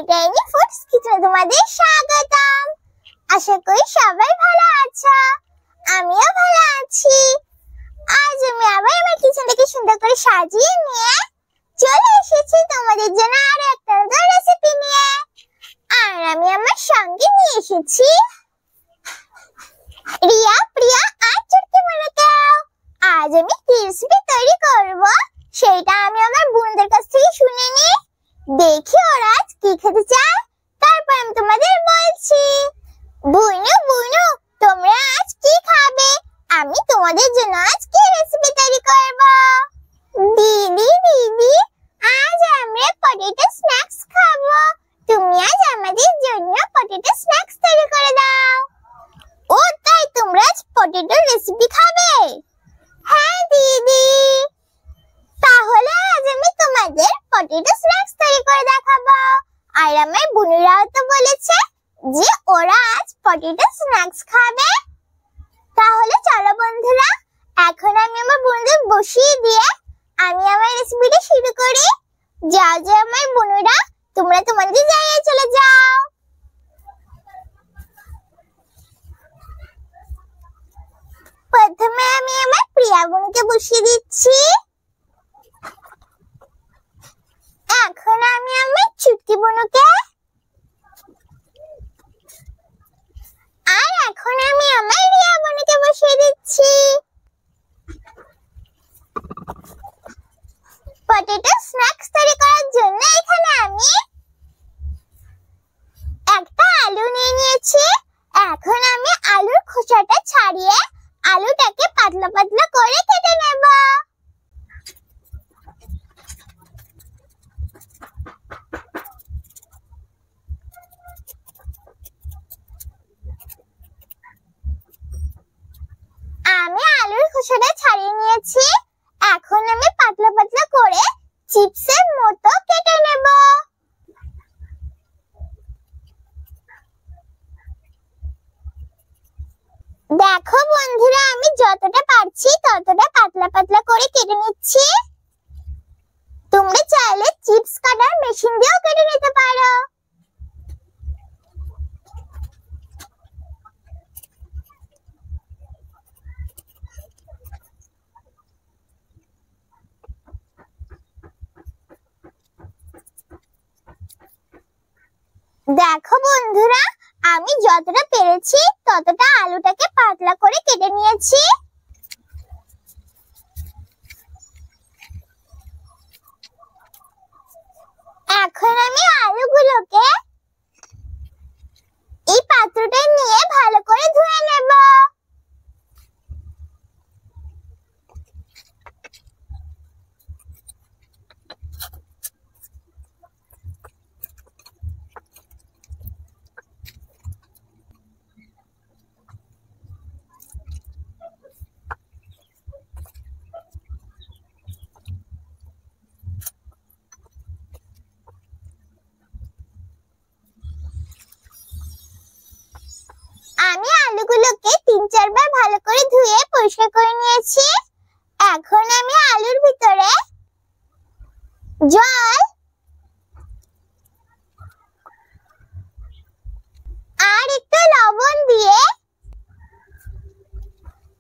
Tiny foods কিচেনে তোমাদের স্বাগতম। আশা করি সবাই ভালো আছো, আমিও ভালো আছি। আজ আমি আবার আমার কিচেনটাকে সুন্দর করে সাজিয়ে নিয়ে চলে এসেছি তোমাদের জন্য আরো একটা নতুন রেসিপি নিয়ে। আর আমি আমার সঙ্গে নিয়ে এসেছি রিয়া, প্রিয়া আর চুটকি বোনকেও। আজ আমি কি রেসিপি তৈরি করব সেটা আমি আমার বোনদের কাছ থেকে শুনে নিই, দেখি ওরা আজ কি খেতে চায়, তারপর আমি তোমাদের বলছি। বুনু বুনু, তোমরা আজ কি খাবে? আমি তোমাদের জন্য আজ কি রেসিপি তৈরি করব? দিদি দিদি, আজ আমরা পটেটো স্ন্যাক্স খাবো। তুমি আজ আমাদের জন্য পটেটো স্ন্যাক্স তৈরি করে দাও। ও তাই, তোমরা আজ পটেটো রেসিপি খাবে? হ্যাঁ দিদি। তাহলে আজ আমি তোমাদের পটেটো স্ন্যাক্স তৈরি করে দেখাবো। আর আমার বোনেরাও তো বলেছে যে ওরা আজ পটেটো স্ন্যাক্স খাবে। তাহলে চলো বন্ধুরা, এখন আমি আমার বোনদের বসিয়ে দিয়ে আমি আমার রেসিপিটা শুরু করি। যাও যাও আমার বোনেরা, তোমরা তোমাদের জায়গায় চলে যাও। প্রথমে আমি আমার প্রিয়া বোনকে বসিয়ে দিচ্ছি। এখন আমি আমার চুটকি বোনকে, আর এখন আমি আমার রিয়া বোনকে বসিয়ে দিচ্ছি। পটেটো স্ন্যাক্স তৈরি করার জন্য এখানে আমি একটা আলু নিয়ে নিয়েছি। এখন আমি আলুর খোসাটা ছাড়িয়ে আলুটাকে পাতলা পাতলা করে কেটে নেব। আমি আলুর খোসাটা ছাড়িয়ে নিয়েছি। এখন আমি পাতলা পাতলা করে চিপসের মতো কেটে নেব। দেখো বন্ধুরা, আমি যতটা পারছি ততটা পাতলা পাতলা করে কেটে নিচ্ছি। তোমরা চাইলে চিপস কাটার মেশিন দিয়েও কেটে নিতে পারো। দেখো বন্ধুরা, আমি যতটা পেরেছি ততটা আলুটাকে পাতলা করে কেটে নিয়েছি। এখন আমি আলুগুলোকে এই পাত্রটা নিয়ে ভালো করে ধুয়ে নেব। আমি আলুগুলোকে ৩-৪ বার ভালো করে ধুয়ে পরিষ্কার করে নিয়েছি। এখন আমি আলুর ভিতরে জল আর একটু লবণ দিয়ে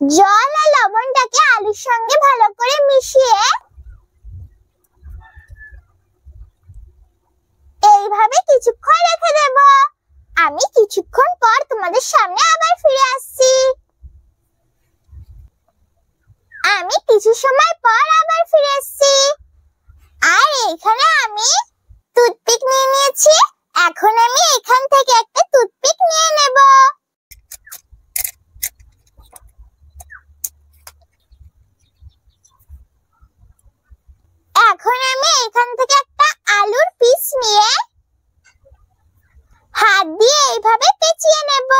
জল আর লবণটাকে আলুর সঙ্গে ভালো করে মিশিয়ে এইভাবে কিছুক্ষণ রেখে দেব। আমি কিছুক্ষণ পর তোমাদের সামনে আবার ফিরে আসছি। আমি কিছু সময় পর আবার ফিরে আসছি। আর এখানে আমি টুথপিক নিয়ে নিয়েছি। এখন আমি এখান থেকে একটা টুথপিক নিয়ে নেব। এখন আমি এখান থেকে একটা আলুর পিস নিয়ে হাত দিয়ে এইভাবে পেঁচিয়ে নেব।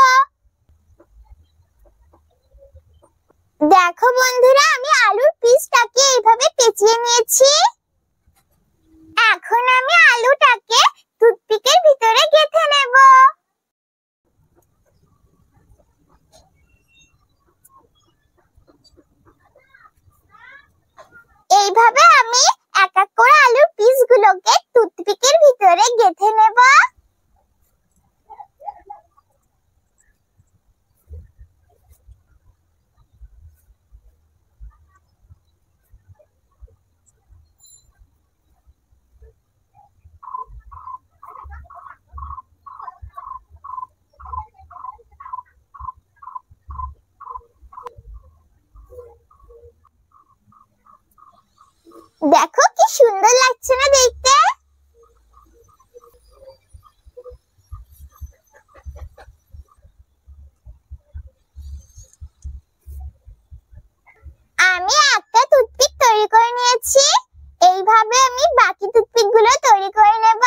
দেখো বন্ধুরা, আমি আলুর পিসটাকে এইভাবে পেঁচিয়ে নিয়েছি। বাকি টুথপিক গুলো তৈরি করে নেব।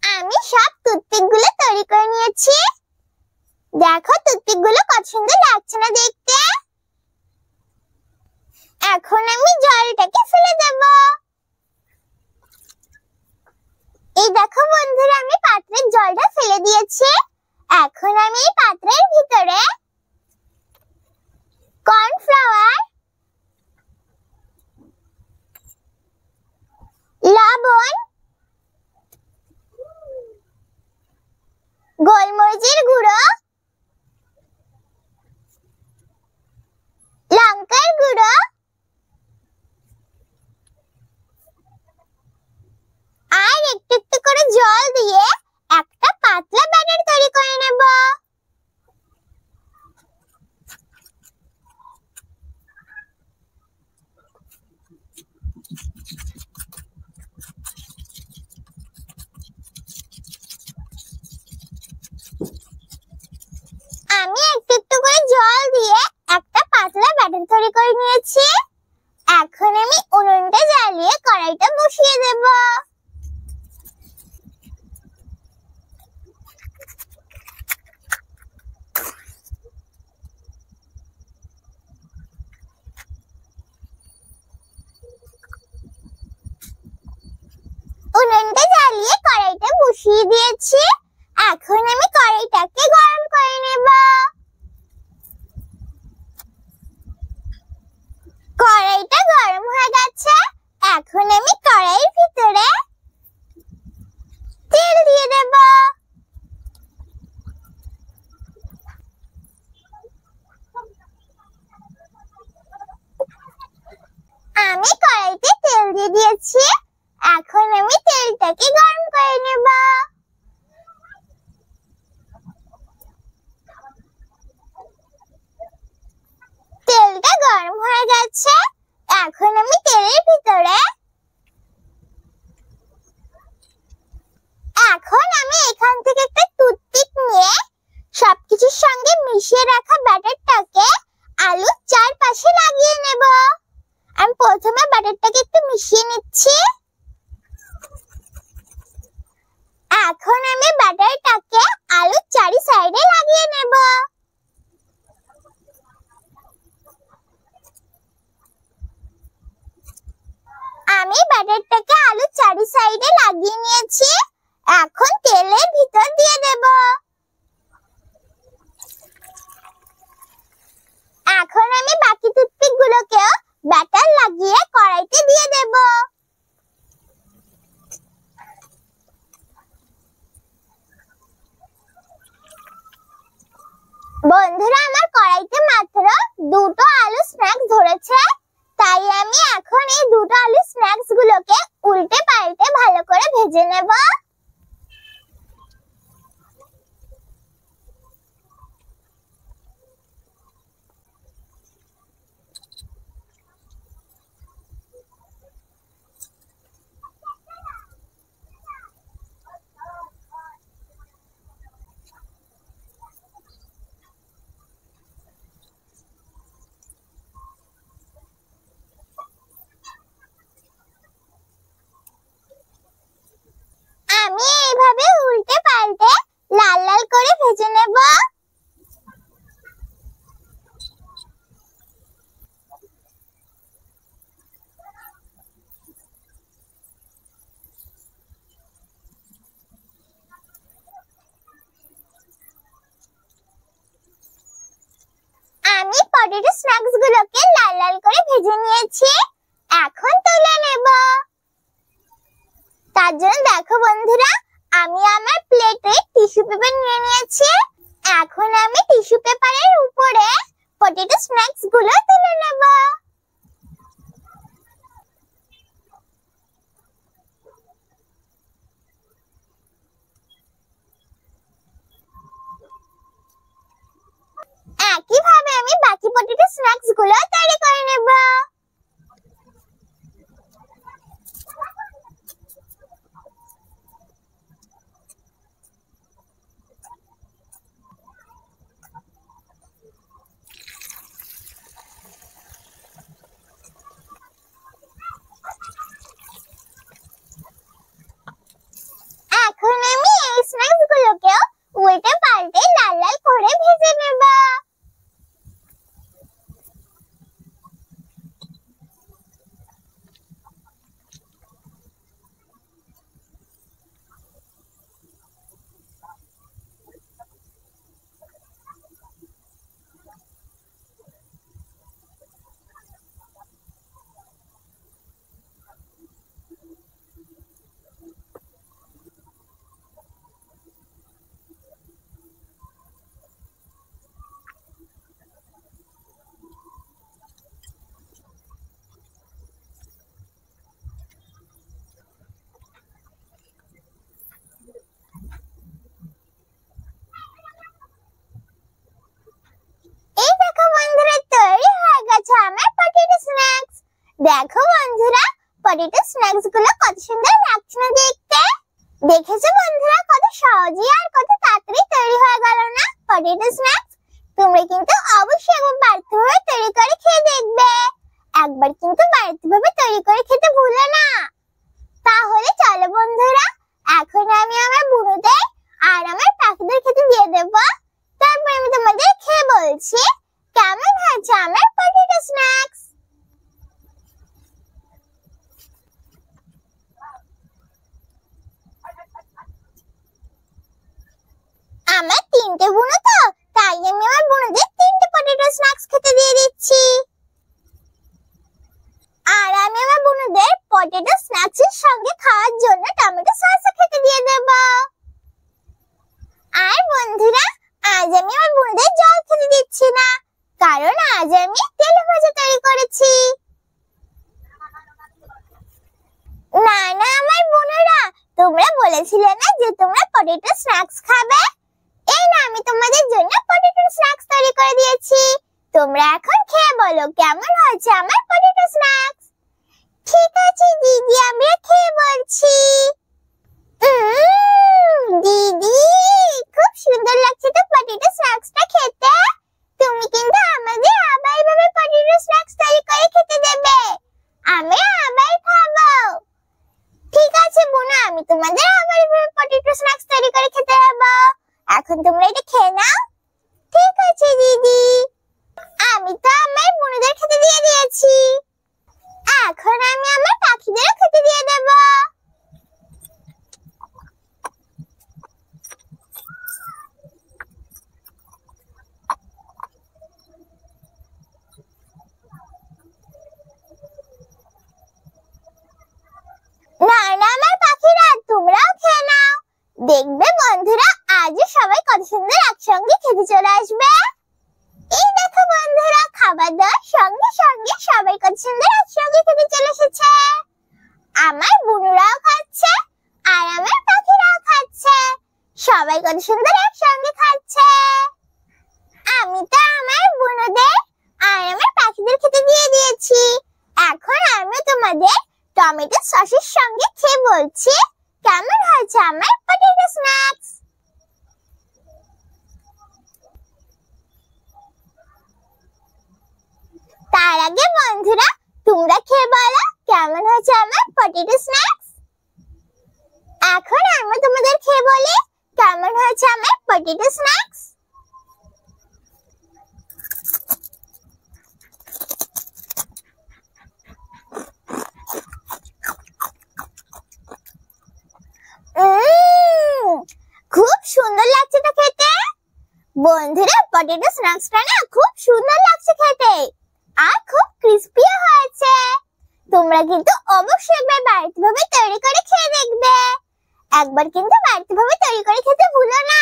আমি সব টুথপিক গুলো তৈরি করে নিয়েছি। দেখো টুথপিক গুলো কত সুন্দর লাগছে না দেখতে। এখন আমি জলটাকে ফেলে দেব। এই দেখো বন্ধুরা, আমি পাত্রের জলটা ফেলে দিয়েছি। এখন আমি এই পাত্রের ভিতরে কর্নফ্লাওয়ার, লবণ, গোলমরিচের গুঁড়ো, লঙ্কার গুঁড়ো আর একটু একটু করে জল দিয়ে একটা পাতলা ব্যাটার তৈরি করে নেব। আমি একটু একটু করে জল দিয়ে একটা পাতলা ব্যাটার তৈরি করে নিয়েছি। এখন আমি উনুনটা জ্বালিয়ে কড়াইটা বসিয়ে দেব। উনুনটা জ্বালিয়ে কড়াইটা বসিয়ে দিয়েছি। এখন আমি কড়াইটাকে গরম করে নেব। কড়াইটা গরম হয়ে গেছে। এখন আমি কড়াইয়ের ভিতরে তেল দিয়ে দেব। আমি কড়াইতে তেল দিয়ে দিয়েছি। এখন আমি তেলটাকে গরম করে নেব। তেলটা গরম হয়ে গেছে। এখন আমি তেলের ভিতরে এখান থেকে একটা টুথপিক নিয়ে সবকিছুর সঙ্গে মিশিয়ে রাখা ব্যাটারটাকে আলুর চারপাশে লাগিয়ে নেব। আমি প্রথমে ব্যাটারটাকে একটু মিশিয়ে নিচ্ছি। এখন আমি ব্যাটারটাকে আলুর চারি সাইডে লাগিয়ে নেব। আমি ব্যাটারটাকে আলুর চারি সাইডে লাগিয়ে নিয়েছি। এখন তেলের ভিতর দিয়ে দেব। এখন আমি বাকি টুথপিক গুলোকেও ব্যাটার লাগিয়ে কড়াইতে দিয়ে দেব। বন্ধুরা, আমার কড়াইতে মাত্র দুটো আলু স্ন্যাক্স ধরেছে, তাই আমি এখন এই দুটো আলু স্ন্যাক্স গুলোকে উল্টে পাল্টে ভালো করে ভেজে নেব। আমি এইভাবে উল্টে পাল্টে লাল লাল করে ভেজে নেব। আমি পটেটো স্ন্যাক্স গুলোকে লাল লাল করে ভেজে নিয়েছি। এখন তুলে নেব। তার জন্য দেখো বন্ধুরা, আমি আমার প্লেটে টিস্যু পেপার নিয়ে নিয়েছি। এখন আমি টিস্যু পেপারের উপরে পটেটো স্ন্যাক্স গুলো তুলে নেব। স্ন্যাক্স গুলো তৈরি করে নেব। এখন আমি এই স্ন্যাক্স গুলোকেও উল্টে পাল্টে লাল লাল করে ভেজে নেব। এই দেখো বন্ধুরা, তৈরি হয়ে গেছে আমার পটেটো স্ন্যাক্স। দেখো বন্ধুরা, পটেটো স্ন্যাক্স গুলো কত সুন্দর লাগছে না দেখতে। দেখেছো বন্ধুরা, কত সহজে আর কত তাড়াতাড়ি তৈরি হয়ে গেল না পটেটো স্ন্যাক্স। তোমরা কিন্তু অবশ্যই একবার বাড়িতে ভাবে তৈরি করে খেয়ে দেখবে। একবার কিন্তু বাড়িতে ভাবে তৈরি করে খেতে ভুলো না। তাহলে চলো বন্ধুরা, এখন আমি আমার বুনুদের আর আমার পাখিদের খেতে দিয়ে দেব। তারপর আমি তোমাদের খেয়ে বলছি কেমন হয়েছে আমার পটেটো স্ন্যাক্স। আমার 3টে বুনো তো, তাই আমি আমার বুনোদের 3টে পটেটো স্ন্যাক্স খেতে দিয়ে দিচ্ছি। আর আমি আমার বুনোদের পটেটো স্ন্যাক্স এর সঙ্গে খাওয়ার জন্য টমেটো সসও খেতে দিয়ে দেব। আর বন্ধুরা, আজ আমি আমার বুনোদের জল খেতে দিচ্ছি না, কারণ আজ আমি তেলে ভাজা তৈরি করেছি। না না আমার বোনেরা, তোমরা বলেছিলে না যে তোমরা পটেটো স্ন্যাক্স খাবে? এই না, আমি তোমাদের জন্য পটেটো স্ন্যাক্স তৈরি করে দিয়েছি। তোমরা এখন খেয়ে বলো কেমন হয়েছে আমার পটেটো স্ন্যাক্স। ঠিক আছে দিদি, আমরা খেয়ে বলছি। দিদি, খুব সুন্দর লাগছে তো পটেটো স্ন্যাক্সটা খেতে। তুমি কিন্তু আমাদের আবার এভাবে পটেটো স্ন্যাক্স তৈরি করে খেতে দেবে, আমরা আবার খাবো। ঠিক আছে বোনা, আমি তোমাদের আবার এভাবে পটেটো স্ন্যাক্স তৈরি করে খেতে দেবো। এখন তোমরা এটা খেয়ে নাও। ঠিক আছে দিদি, আমি তো আমার বোনদের খেতে দিয়ে দিয়েছি। এখন আমি আমার পাখিদেরও খেতে দিয়ে দেব। না না আমার পাখিরা, তোমরাও খেয়ে নাও। দেখবে বন্ধুরা, আজও সবাই কত সুন্দর একসঙ্গে খেতে চলে আসবে। এই দেখো বন্ধুরা, খাবার দাবার সঙ্গে সঙ্গে সবাই কত সুন্দর একসঙ্গে খেতে চলে এসেছে। আমার বুনুরাও খাচ্ছে আর আমার পাখিরাও খাচ্ছে, সবাই কত সুন্দর একসঙ্গে খাচ্ছে। আমি তো আমার বুনুদের আর আমার পাখিদের খেতে দিয়ে দিয়েছি। এখন আমি তোমাদের টমেটো সসের সঙ্গে খেয়ে বলছি কেমন হয়েছে আমার পটেটো স্ন্যাক্স। তার আগে বন্ধুরা, তোমরা খেয়ে বলো কেমন হয়েছে আমার পটেটো স্ন্যাক্স। এখন আমি তোমাদের খেয়ে বলি কেমন হয়েছে আমার পটেটো স্ন্যাক্স। খুব সুন্দর লাগছে তো খেতে। বন্ধুরা, পটেটো স্ন্যাক্সটা না খুব সুন্দর লাগছে খেতে, আর খুব ক্রিস্পিও হয়েছে। তোমরা কিন্তু অবশ্যই একবার বাড়িতে ভাবে তৈরি করে খেয়ে দেখবে। একবার কিন্তু বাড়িতে ভাবে তৈরি করে খেতে ভুলো না।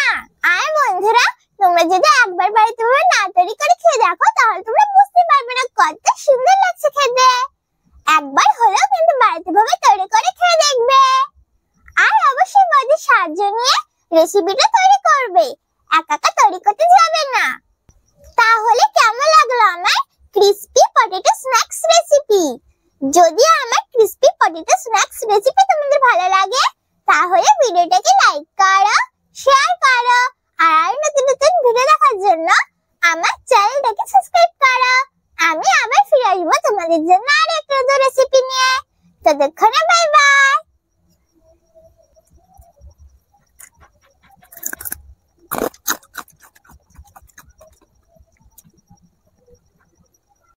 আর বন্ধুরা, তোমরা যদি একবার বাড়িতে ভাবে না তৈরি করে খেয়ে দেখো, তাহলে তোমরা বুঝতে পারবে না কত সুন্দর লাগছে খেতে। একবার হলেও কিন্তু বাড়িতে ভাবে তৈরি করে খেয়ে দেখবে। আর অবশ্যই বড়দের সাহায্য নিয়ে রেসিপিটা তৈরি করবে, একা একা তৈরি করতে যাবে না। তাহলে কেমন লাগলো আমার ক্রিসপি পটেটো স্ন্যাক্স রেসিপি। যদি আমার ক্রিসপি পটেটো স্ন্যাক্স রেসিপি তোমাদের ভালো লাগে তাহলে ভিডিওটাকে লাইক করো, শেয়ার করো আর নতুন নতুন ভিডিও দেখার জন্য